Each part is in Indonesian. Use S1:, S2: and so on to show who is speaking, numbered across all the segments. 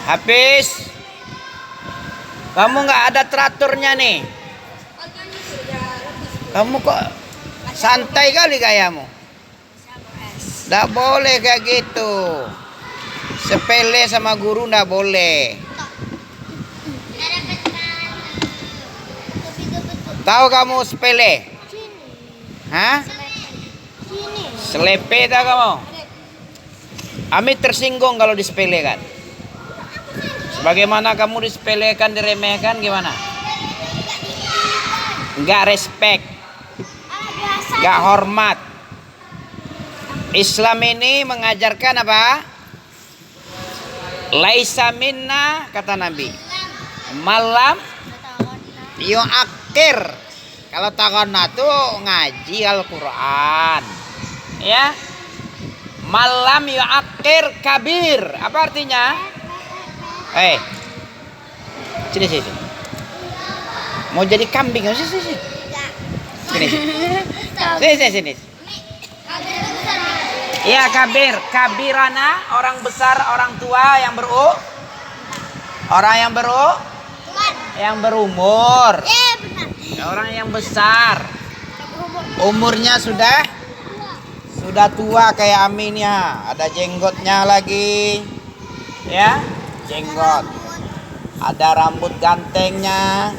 S1: Habis. Kamu nggak ada teraturnya nih. Kamu kok santai kali kayamu. Nggak boleh kayak gitu. Sepele sama guru nggak boleh. Tahu kamu sepele? Hah? Selepe tahu kamu? Amit tersinggung kalau disepelekan. Bagaimana kamu disepelekan, diremehkan gimana? Enggak respect, enggak hormat. Islam ini mengajarkan apa? Laisa minna, kata Nabi. Malam yu'akir. Kalau takona tuh ngaji Al-Quran. Ya. Malam yu'akir kabir. Apa artinya? Sini. Mau jadi kambing? Sini. Sini. Ya, kabir. Kabirana, orang besar, orang tua yang yang berumur. Orang yang besar. Umurnya sudah tua kayak Amin ya. Ada jenggotnya lagi. Ya. Jenggot, ada rambut gantengnya.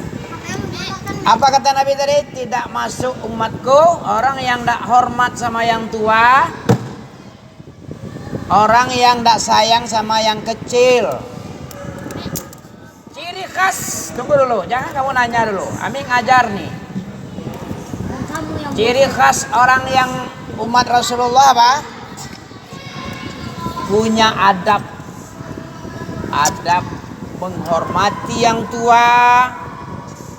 S1: Apa kata Nabi tadi? Tidak masuk umatku orang yang tidak hormat sama yang tua, orang yang tidak sayang sama yang kecil. Ciri khas, tunggu dulu, jangan kamu nanya dulu. Amin ngajar nih. Ciri khas orang yang umat Rasulullah apa? Punya adab menghormati yang tua,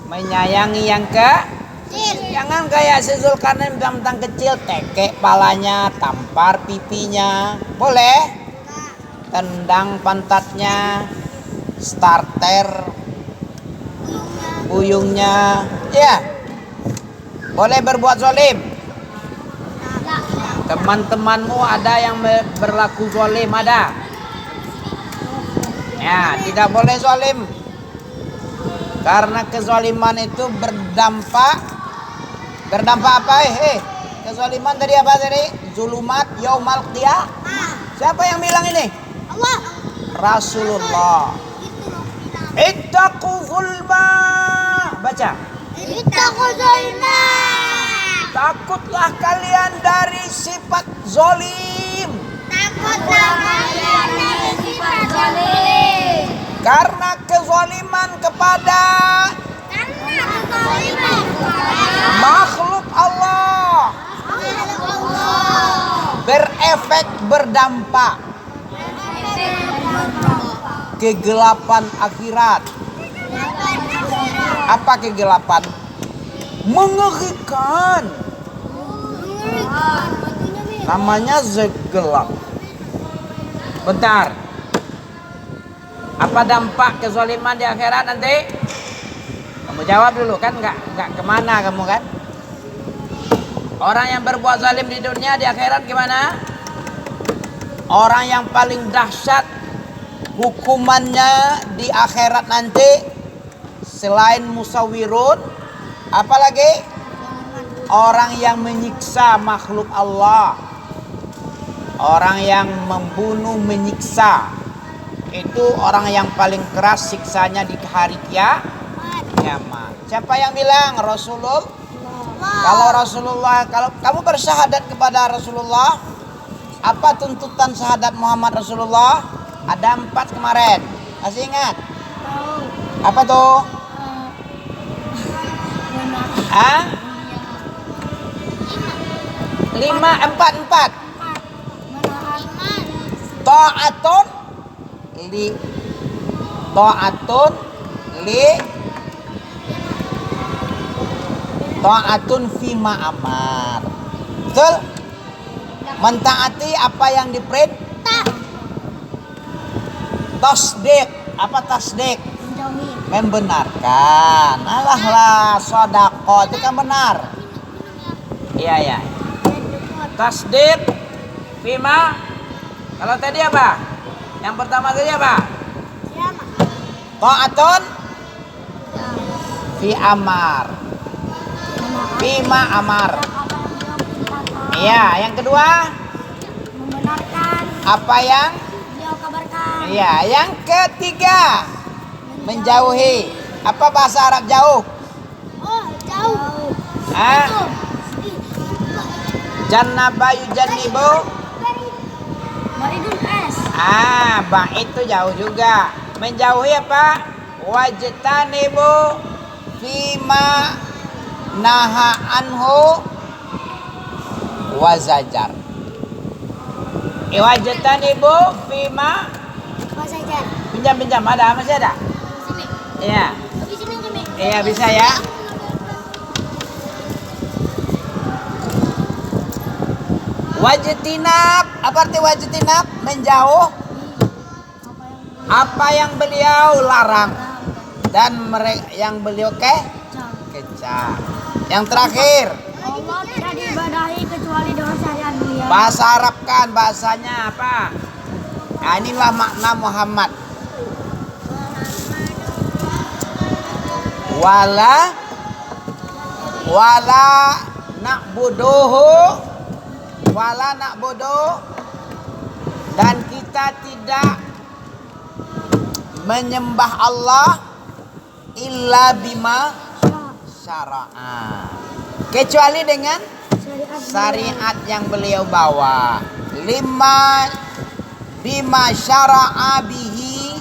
S1: menyayangi yang kecil. Jangan kayak si Zulkarnain mentang kecil, tekek palanya, tampar pipinya. Boleh? Tendang pantatnya, starter buyungnya. Ya. Boleh berbuat zalim. Teman-temanmu ada yang berlaku zalim, ada? Ya, tidak boleh zalim. Karena kezaliman itu berdampak apa? Kezaliman tadi apa tadi? Zulumat yaumal qiyamah. Siapa yang bilang ini? Allah. Rasulullah. Ittaqu zulma. Baca. Ittaqu zulma. Takutlah kalian dari sifat zalim. Takutlah kalian dari sifat zalim. Karena kezaliman kepada makhluk Allah berefek berdampak kegelapan akhirat. Apa kegelapan? Mengerikan. Namanya gelap. Bentar. Apa dampak kezaliman di akhirat nanti? Kamu jawab dulu kan, nggak kemana kamu kan? Orang yang berbuat zalim di dunia di akhirat gimana? Orang yang paling dahsyat hukumannya di akhirat nanti selain musawwirun, apalagi orang yang menyiksa makhluk Allah, orang yang membunuh menyiksa. Itu orang yang paling keras siksanya di hari kiamat. Siapa yang bilang? Rasulullah. Kalau Rasulullah, kalau kamu bersyahadat kepada Rasulullah, apa tuntutan syahadat Muhammad Rasulullah? Ada 4 kemarin. Masih ingat? Apa tuh? Hah? 5, 4. Ta'atun fima amar. Betul? Mentaati apa yang diperintah. Tasdik. Apa tasdik? Membenarkan. Alah sedekah itu kan benar. Iya. Tasdik fima. Kalau tadi apa? Yang pertama tadi apa? Ta'atun fi amar. Bima amar. Iya, yang kedua
S2: Membenarkan
S1: apa yang?
S2: beliau kabarkan.
S1: Iya, yang ketiga menjauhi. Apa bahasa Arab jauh?
S2: Oh, jauh.
S1: Ah,
S2: Itu.
S1: jannaba yujannibu.
S2: Baridun es.
S1: Ba'id itu jauh juga. Menjauhi apa? Wajtanibu fima naha anhu wazajar. Wajtanibu fima.
S2: Wazajar.
S1: Pinjam ada masih ada?
S2: Sini.
S1: Iya.
S2: Di sini Jimmy.
S1: Iya bisa ya. Wajtinab, apa arti wajtinab? Menjauh apa yang beliau larang dan yang beliau kecam. Yang terakhir,
S2: Allah tidak diibadahi kecuali dengan syariat beliau.
S1: bahasa Arab kan bahasanya apa? Nah, inilah makna Muhammad. Wala na'buduhu dan kita tidak menyembah Allah illa bima syara'a, kecuali dengan syariat yang beliau bawa. Bima syara'a bihi,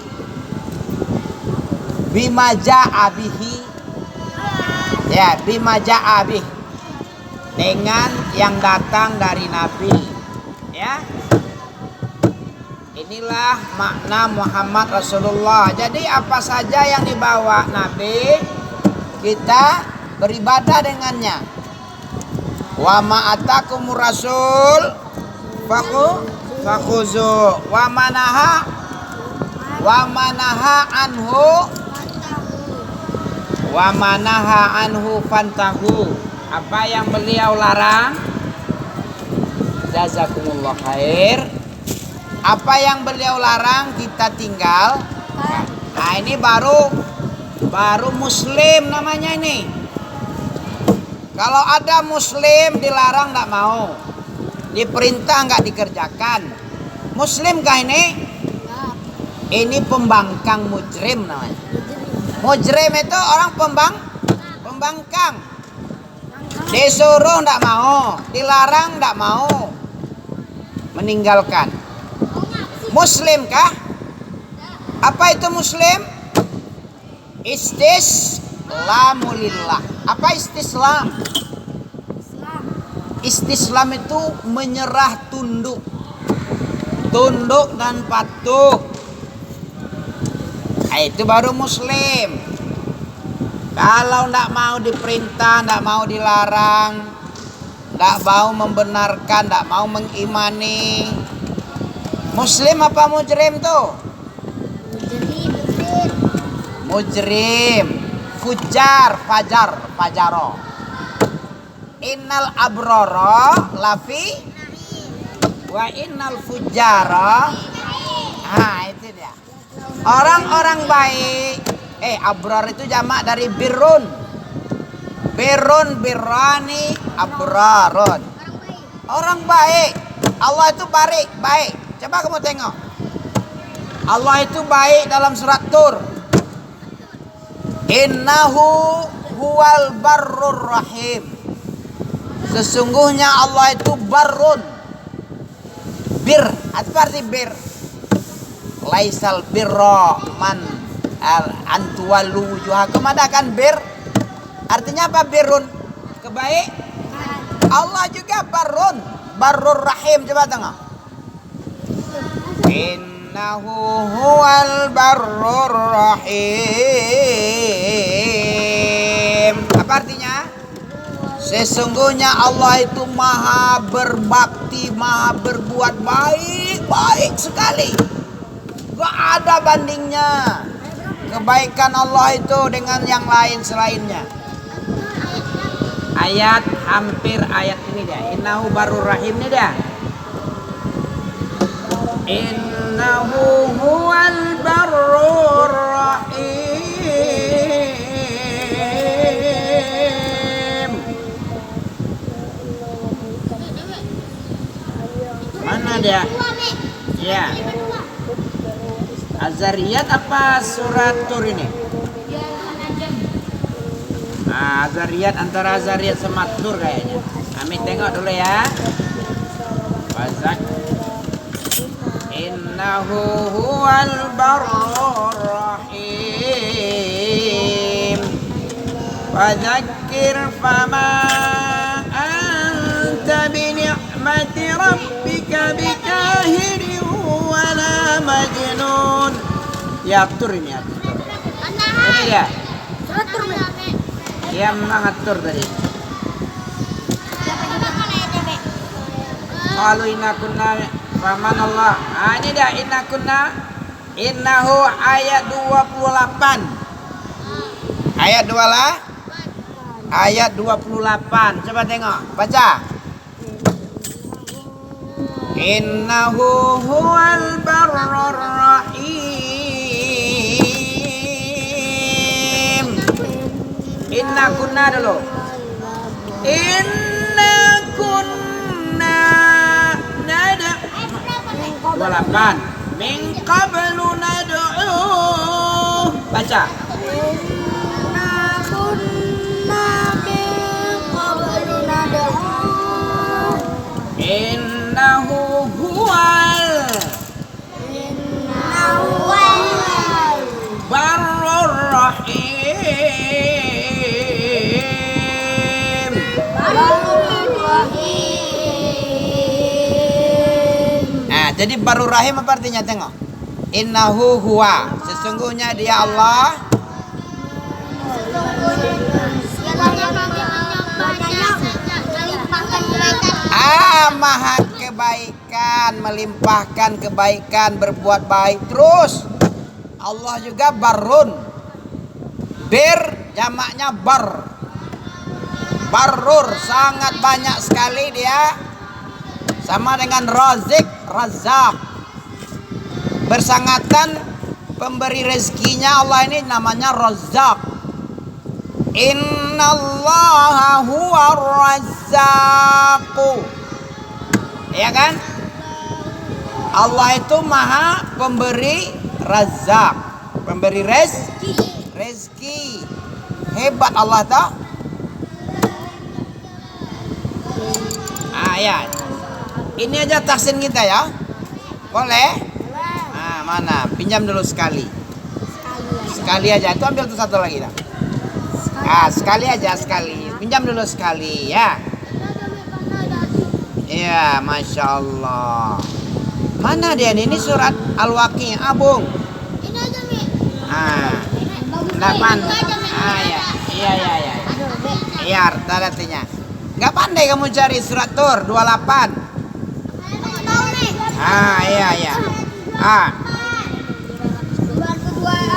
S1: bima ja'a bihi, ya bima ja'a bihi, dengan yang datang dari Nabi, ya. Inilah makna Muhammad Rasulullah. Jadi apa saja yang dibawa Nabi, kita beribadah dengannya. Wa ma atakumur rasul fakhuzu wa manaha anhu fantahu. Apa yang beliau larang, jazakumullah khair. Apa yang beliau larang kita tinggal. Nah ini baru muslim namanya ini. Kalau ada muslim dilarang nggak mau, diperintah nggak dikerjakan, muslimkah ini? Ini pembangkang mujrim namanya. Mujrim itu orang pembangkang. Disuruh nggak mau, dilarang nggak mau, meninggalkan. Muslimkah? Apa itu muslim? Istislamulillah. Apa istislam? Istislam itu menyerah, tunduk dan patuh. Nah, itu baru muslim. Kalau ndak mau diperintah, ndak mau dilarang, ndak mau membenarkan, ndak mau mengimani, muslim apa mujrim tuh? Mujrim, fajaro. Innal abrara lafi wa innal fujara. Itu dia. Orang-orang baik. Abrar itu jamak dari birrun. Birrani, abrarun. Orang baik. Allah itu baik. Coba kamu tengok. Allah itu baik dalam surat Tur. Innahu huwal barrur rahim. Sesungguhnya Allah itu barrun. Bir, apa arti bir? Laisal birra man antuwallu wujuhakum, ada kan bir? Artinya apa birrun? Kebaik. Allah juga barrur rahim. Coba tengok. Innahu huwal barrur rahim. Apa artinya? Sesungguhnya Allah itu maha berbakti, maha berbuat baik sekali. Gak ada bandingnya kebaikan Allah itu dengan yang lain selainnya. Ayat hampir ayat ini dia. Innahu barur rahim ini dia. Innahu huwal barur rahim. Az-Zariyat apa surat Tur ini? Nah, Az-Zariyat antara Az-Zariyat sama Tur kayaknya. Amin tengok dulu ya. Fazak innahu huwal barrur rahim. Fadzakir fama anta bi ni'mati rabbika bikahirin wala majnun. Ya Tur ini ya. Ini dia.
S2: Surat Tur.
S1: Dia mengatur tadi. Qalu inna kunna faman Allah. Ini dia inna kunna. Innahu ayat 28. Ayat 28. Ayat 28. Coba tengok, baca. Innahu huwal barrur rahim. Inna kunna dulu. Inna kunna nada 28. Min qablu nad'u. Baca.
S2: Inna kunna min qablu nad'u.
S1: Innahu huwal barrur rahim. Nah, jadi barur rahim apa artinya? Tengok. Innahu huwa, sesungguhnya dia Allah. Maha kebaikan, melimpahkan kebaikan, berbuat baik terus. Allah juga barun. Bir jamaknya bar. Barur, sangat banyak sekali dia. Sama dengan razik, razak. Bersangatan pemberi rezekinya Allah ini namanya razak. Innallaha huwa razzaqu. Ya kan? Allah itu maha pemberi razak, pemberi rezeki. Hebat Allah tau. Ayat. Ini aja tahsin kita ya. Boleh? Nah, mana? Pinjam dulu sekali. Sekali aja. Itu ambil tuh satu lagi dah. Sekali aja sekali. Pinjam dulu sekali ya. Ya, Masya Allah. Mana dia nih? Ini surat Al-Waqi'ah, Abung.
S2: Ini aja, Mi.
S1: 8. Ya. Iya. Iya, artinya. Nggak pandai kamu cari surat Tur 28. Iya.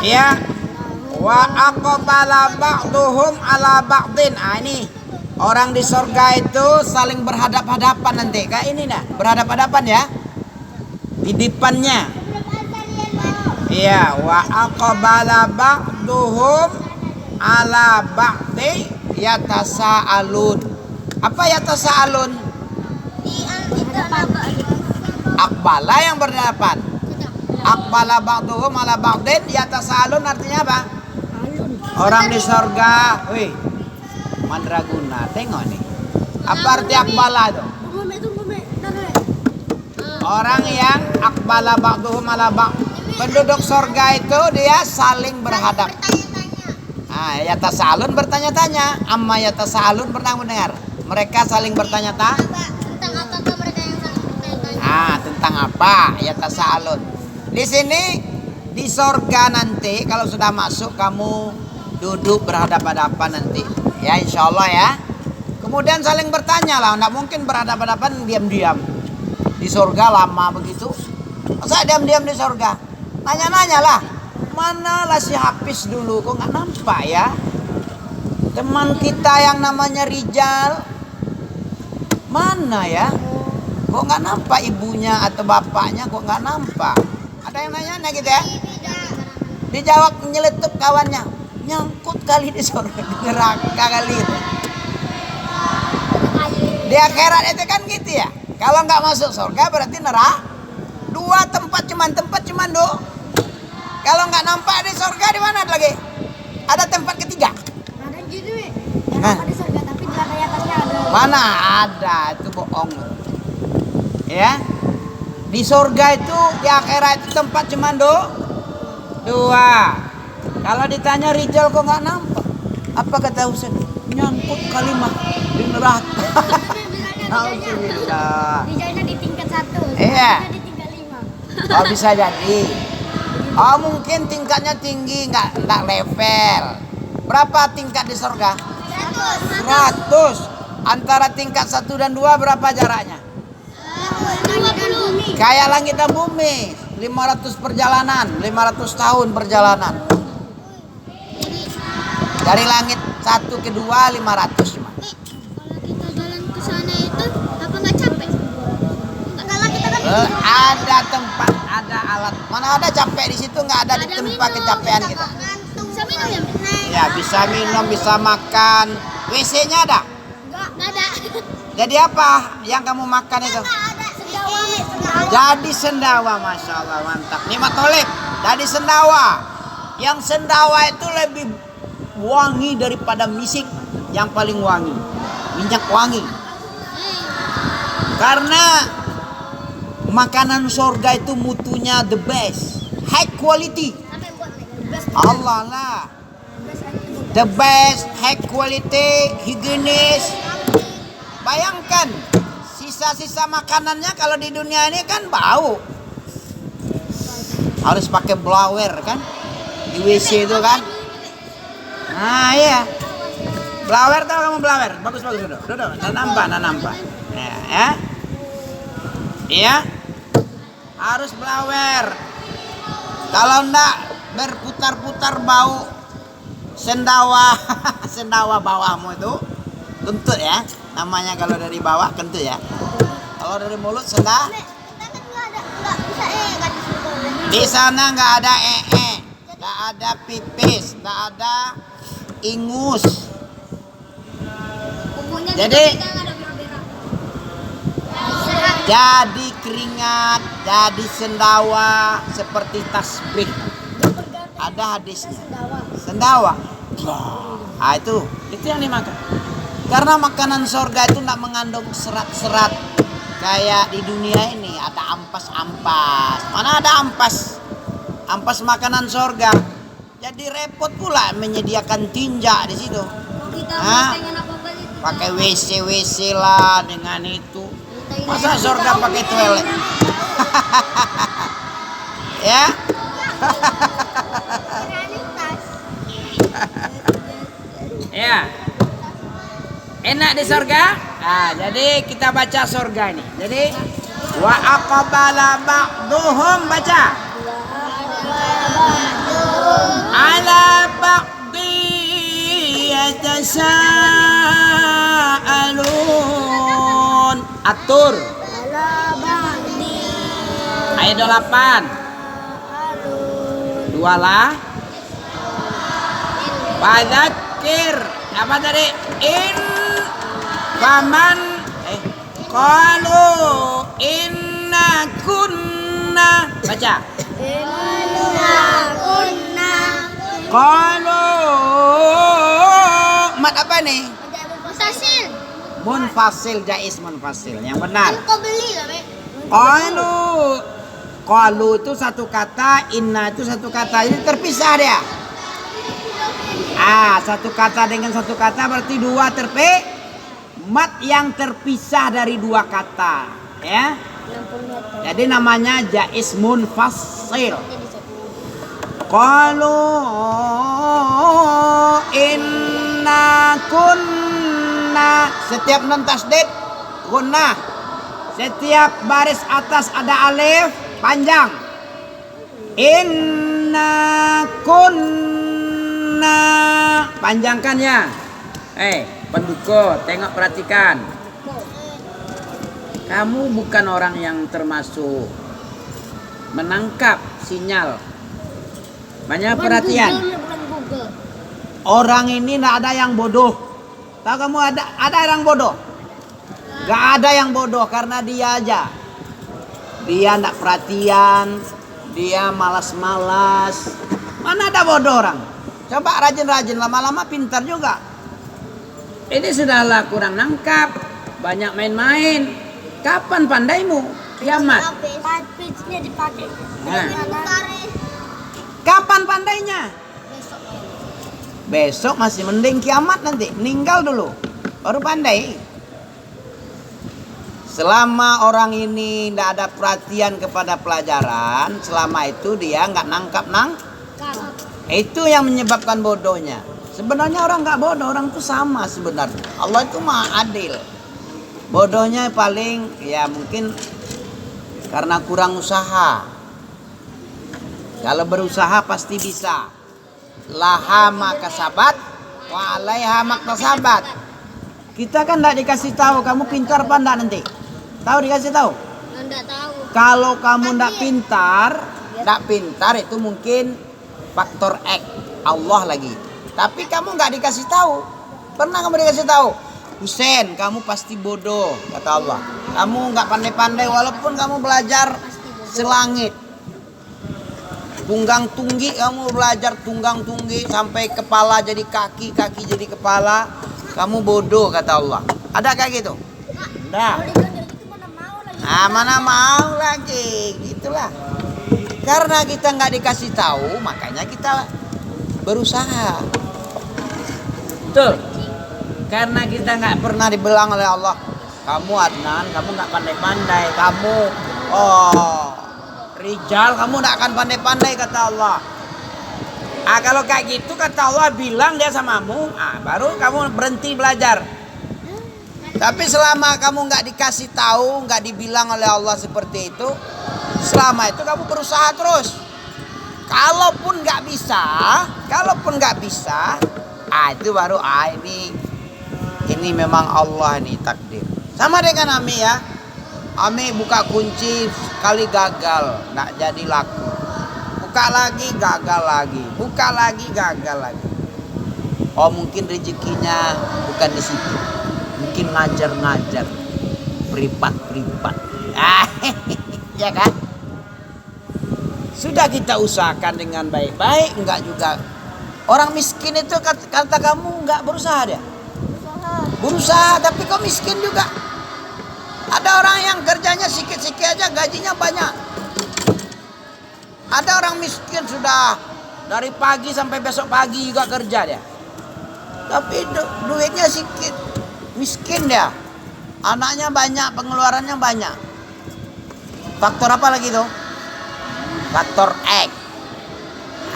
S1: Iya. Wa aqbala ba'duhum ala ba'din. Ini orang di surga itu saling berhadap-hadapan nanti. Kayak ini nah, berhadap-hadapan ya. Di depannya. Iya, wa aqbala ba'duhum ala ba'di yatasaalun. Apa yatasaalun? Aqbala yang berhadapan. Aqbala ba'duhum ala ba'din yatasaalun artinya apa? Orang di surga, wih, mandraguna, tengok nih. Apa arti akbala tuh? Orang yang akbala ba'duhum ala ba'd. Penduduk surga itu dia saling berhadap. Yatasaalun bertanya-tanya. Amma yatasaalun pernah mendengar? Mereka saling bertanya-tanya.
S2: Tentang apa mereka yang saling bertanya-tanya?
S1: Tentang apa? Yatasaalun. Di sini di surga nanti kalau sudah masuk kamu duduk berhadapan-hadapan nanti ya insya Allah ya. Kemudian saling bertanya lah, nggak mungkin berhadapan-hadapan diam-diam di surga lama begitu. Masa diam-diam di surga? Nanya-nanya lah, mana lah si Hafiz dulu kok nggak nampak ya? Teman kita yang namanya Rijal mana ya? Kok nggak nampak ibunya atau bapaknya kok nggak nampak? Ada yang nanya gitu ya? Dijawab nyeletuk kawannya. Nyangkut kali di surga, di neraka kali itu. Di akhirat itu kan gitu ya. Kalau nggak masuk surga berarti neraka. Dua tempat cuman nggak nampak di surga, di mana lagi? Ada tempat ketiga?
S2: Ada gitu ya. Yang ada di surga tapi di lantai atasnya ada.
S1: Mana ada, itu bohong. Ya. Di surga itu, di akhirat itu tempat cuma dua. Kalau ditanya Rijal kok nggak nampak? Apa kata Ustaz? Nyangkut kalimat di neraka. Alhamdulillah.
S2: Rijalnya di tingkat 1.
S1: Iya.
S2: Di tingkat 5.
S1: Oh bisa jadi. Oh mungkin tingkatnya tinggi, nggak level. Berapa tingkat di surga? 100. Antara tingkat 1 dan 2 berapa jaraknya?
S2: 20.
S1: Kayak langit dan bumi. 500 perjalanan, 500 tahun perjalanan. Dari langit 1 ke 2 500 cuma.
S2: Kalau kita jalan ke sana itu apa nggak capek? Kalau kita kan
S1: Ada tempat, ada alat. Mana ada capek di situ, nggak ada di tempat kecapean kita.
S2: bisa minum ya?
S1: Ya bisa minum, bisa makan. WC-nya ada.
S2: Nggak ada.
S1: Jadi apa yang kamu makan itu?
S2: Ada sendawa.
S1: Jadi sendawa, masya Allah mantap. Nikmat tolib. Jadi sendawa. Yang sendawa itu lebih wangi daripada misik. Yang paling wangi, minyak wangi. Karena makanan surga itu mutunya the best, high quality. Allah lah, the best, high quality, higienis. Bayangkan sisa-sisa makanannya kalau di dunia ini kan bau. Harus pakai blower kan di WC itu kan. Nah iya, blower, tahu kamu blower? Bagus duduk. Nampak. Ya. Iya. Harus blower. Kalau enggak berputar-putar bau sendawa. Sendawa bawahmu itu kentut ya. Namanya kalau dari bawah kentut ya. Kalau dari mulut sendawa. Di sana nggak ada nggak ada pipis, nggak ada ingus. Jadi keringat, jadi sendawa seperti tasbih. Ada hadisnya. Sendawa. Nah, itu yang dimakan. Karena makanan surga itu tidak mengandung serat-serat kayak di dunia ini. Ada ampas-ampas. Mana ada ampas? Ampas makanan surga. Jadi repot pula menyediakan tinja di situ. Pakai WC lah dengan itu. Masa surga pakai toilet? Ya. Ya. Enak di surga? Nah, jadi kita baca surga ini. Jadi wa aqbala ba'duhum, baca. Ala ba'di yatasaalun. Atur. Ayat 8. Dua lah. Fadzakir. Apa tadi? Faman qalu inna kunna, baca. Inna kunna qalu, mat apa nih?
S2: Munfasil.
S1: Munfasil, jaiz munfasil. Yang benar.
S2: Kau beli lah, Be.
S1: Qalu itu satu kata, inna itu satu kata. Ini terpisah dia. Satu kata dengan satu kata berarti dua mat yang terpisah dari dua kata, ya. Jadi namanya jaiz munfasil. Qalu inna kunna, setiap nun tasdid gunnah. Setiap baris atas ada alif panjang. Inna kunna, panjangkan ya. Penduko, tengok, perhatikan. Kamu bukan orang yang termasuk menangkap sinyal. Banyak perhatian. Orang ini tidak ada yang bodoh. Tahu kamu ada orang bodoh? Gak ada yang bodoh karena dia aja. Dia tidak perhatian. dia malas-malas. Mana ada bodoh orang? Coba rajin-rajin, lama-lama pintar juga. Ini sudahlah kurang nangkap, banyak main-main. Kapan pandaimu? Kiamat.
S2: Pincinya dipakai.
S1: Nah. Kapan pandainya? Besok masih mending, kiamat nanti. Meninggal dulu, baru pandai. Selama orang ini tidak ada perhatian kepada pelajaran, selama itu dia nggak nangkap itu yang menyebabkan bodohnya. Sebenarnya orang nggak bodoh, orang itu sama sebenarnya. Allah itu maha adil. Bodohnya paling ya mungkin karena kurang usaha. Kalau berusaha pasti bisa. Laha maka sabat, wa alaiha maktasabat. Kita kan tidak dikasih tahu kamu pintar apa enggak nanti. Tahu dikasih tahu?
S2: Enggak tahu.
S1: Kalau kamu tidak pintar itu mungkin faktor X Allah lagi. Tapi kamu nggak dikasih tahu. Pernah kamu dikasih tahu? Husein, kamu pasti bodoh, kata Allah. Kamu nggak pandai-pandai walaupun kamu belajar selangit. Tunggang tunggi, kamu belajar tunggang tunggi sampai kepala jadi kaki, kaki jadi kepala. Kamu bodoh, kata Allah. Ada kayak gitu? Enggak. Mana mau lagi, gitulah. Karena kita nggak dikasih tahu, makanya kita berusaha. Betul. Karena kita nggak pernah dibilang oleh Allah, kamu Adnan, kamu nggak pandai-pandai, kamu Rijal, kamu nggak akan pandai-pandai, kata Allah. Kalau kayak gitu kata Allah bilang dia samamu, baru kamu berhenti belajar. Tapi selama kamu nggak dikasih tahu, nggak dibilang oleh Allah seperti itu, selama itu kamu berusaha terus. Kalaupun nggak bisa, itu baru ini memang Allah nih takdir. Sama dengan Ami ya. Ami buka kunci sekali gagal, nggak jadi laku. Buka lagi gagal lagi, buka lagi gagal lagi. Oh mungkin rezekinya bukan di situ. Mungkin ngajar-ngajar, privat. Ya kan? Sudah kita usahakan dengan baik-baik, enggak juga. Orang miskin itu kata kamu enggak berusaha dia. Berusaha tapi kok miskin juga. Ada orang yang kerjanya sikit-sikit aja gajinya banyak. Ada orang miskin sudah dari pagi sampai besok pagi juga kerja dia. Tapi duitnya sedikit. Miskin dia. Anaknya banyak, pengeluarannya banyak. Faktor apa lagi tuh? Faktor X.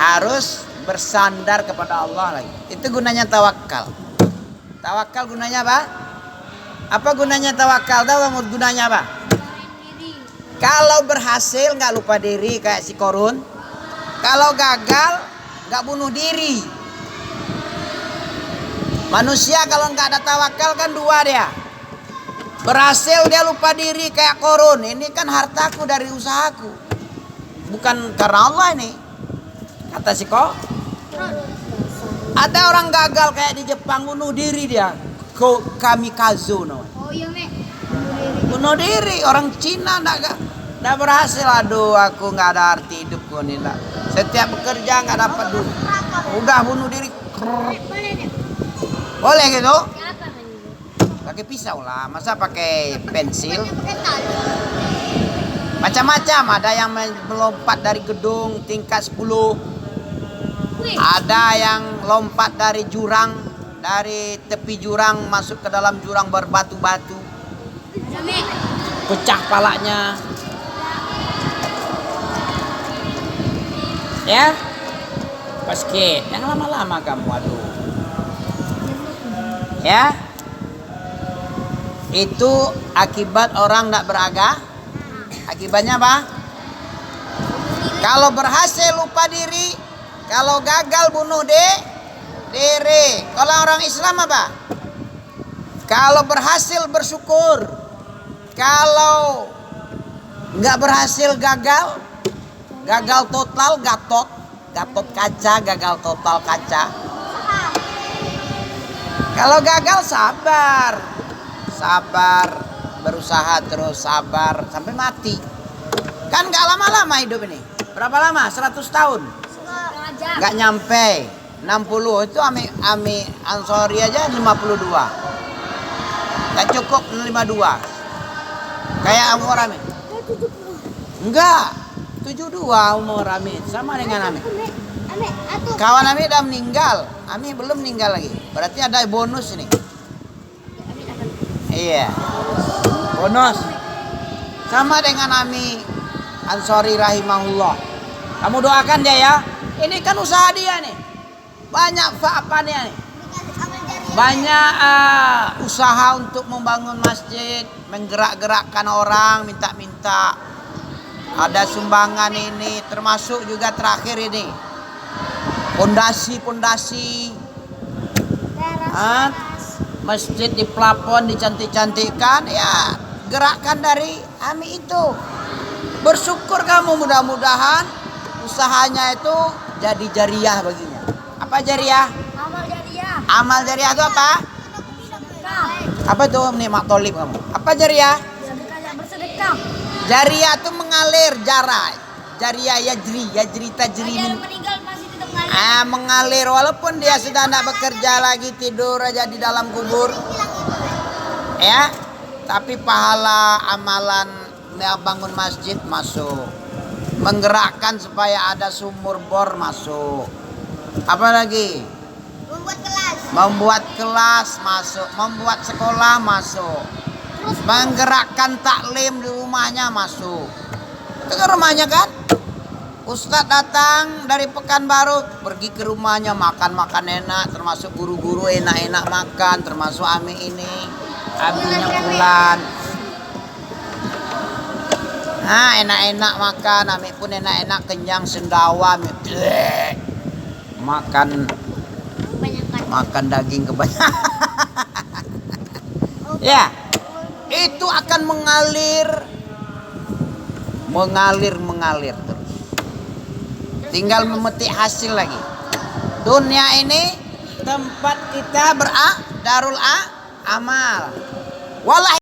S1: Harus bersandar kepada Allah lagi. Itu gunanya tawakal. Tawakal gunanya apa? Apa gunanya tawakal? Tahu kamu gunanya apa? Kalau berhasil nggak lupa diri kayak si Korun. Kalau gagal nggak bunuh diri. Manusia kalau nggak ada tawakal kan dua dia. Berhasil dia lupa diri kayak Korun. Ini kan hartaku dari usahaku. Bukan karena Allah ini. Kata si Korun. Ada orang gagal kayak di Jepang bunuh diri dia. Kamikaze no.
S2: Oh iya Mek.
S1: Bunuh diri orang Cina nggak berhasil. Aduh aku nggak ada arti hidupku nih. Setiap bekerja nggak dapat duit. Udah bunuh diri. Boleh gitu? Pakai pisau lah. Masa pakai pensil? Macam-macam. Ada yang melompat dari gedung tingkat 10. Ada yang lompat dari jurang. Dari tepi jurang masuk ke dalam jurang berbatu-batu. Pecah palanya. Ya. Basket. Yang lama-lama kamu aduh. Ya. Itu akibat orang tidak beragama. Akibatnya apa? Kalau berhasil lupa diri. Kalau gagal bunuh diri. Kalau orang Islam apa? Kalau berhasil bersyukur. Kalau nggak berhasil gagal total gatot kaca, gagal total kaca. Kalau gagal sabar, berusaha terus sabar sampai mati. Kan nggak lama-lama hidup ini. Berapa lama? 100 tahun? Nggak nyampe. 60 itu ami Ansori aja 52. Nggak cukup 52. Kayak umur Ami. Enggak. 72 umur Ami. Sama dengan Ami. Kawan Ami udah meninggal. Ami belum meninggal lagi. Berarti ada bonus ini. Iya. Bonus. Sama dengan Ami Ansori rahimahullah. Kamu doakan dia ya. Ini kan usaha dia nih. Banyak apa-apanya nih. Banyak usaha untuk membangun masjid, menggerak-gerakkan orang, minta-minta. Ada sumbangan ini, termasuk juga terakhir ini. Pondasi-pondasi. Masjid di plafon dicantik-cantikkan, ya gerakan dari Ami itu. Bersyukur kamu, mudah-mudahan usahanya itu jadi jariah baginya. Apa jariah?
S2: Amal jariah.
S1: Amal jariah itu apa? Apa itu nih Mak Tolib kamu? Apa jariah?
S2: Bersedekah.
S1: Jariah itu mengalir, jariah yajri tajri min.
S2: Meninggal masih tetap mengalir.
S1: Mengalir walaupun dia sudah tidak bekerja lagi, tidur aja di dalam kubur. Ya, tapi pahala amalan bangun masjid masuk. Menggerakkan supaya ada sumur bor masuk. Apa lagi? Membuat kelas masuk, membuat sekolah masuk. Menggerakkan taklim di rumahnya masuk. Itu kan rumahnya kan? Ustadz datang dari Pekanbaru, pergi ke rumahnya makan enak, termasuk guru-guru enak-enak makan, termasuk Ami ini, Aminnya Bulan. Enak-enak makan, Ami pun enak-enak kenyang sendawa, Ami makan daging kebanyakan. Ya, itu akan mengalir terus. Tinggal memetik hasil lagi. Dunia ini tempat kita darul amal. Wallahi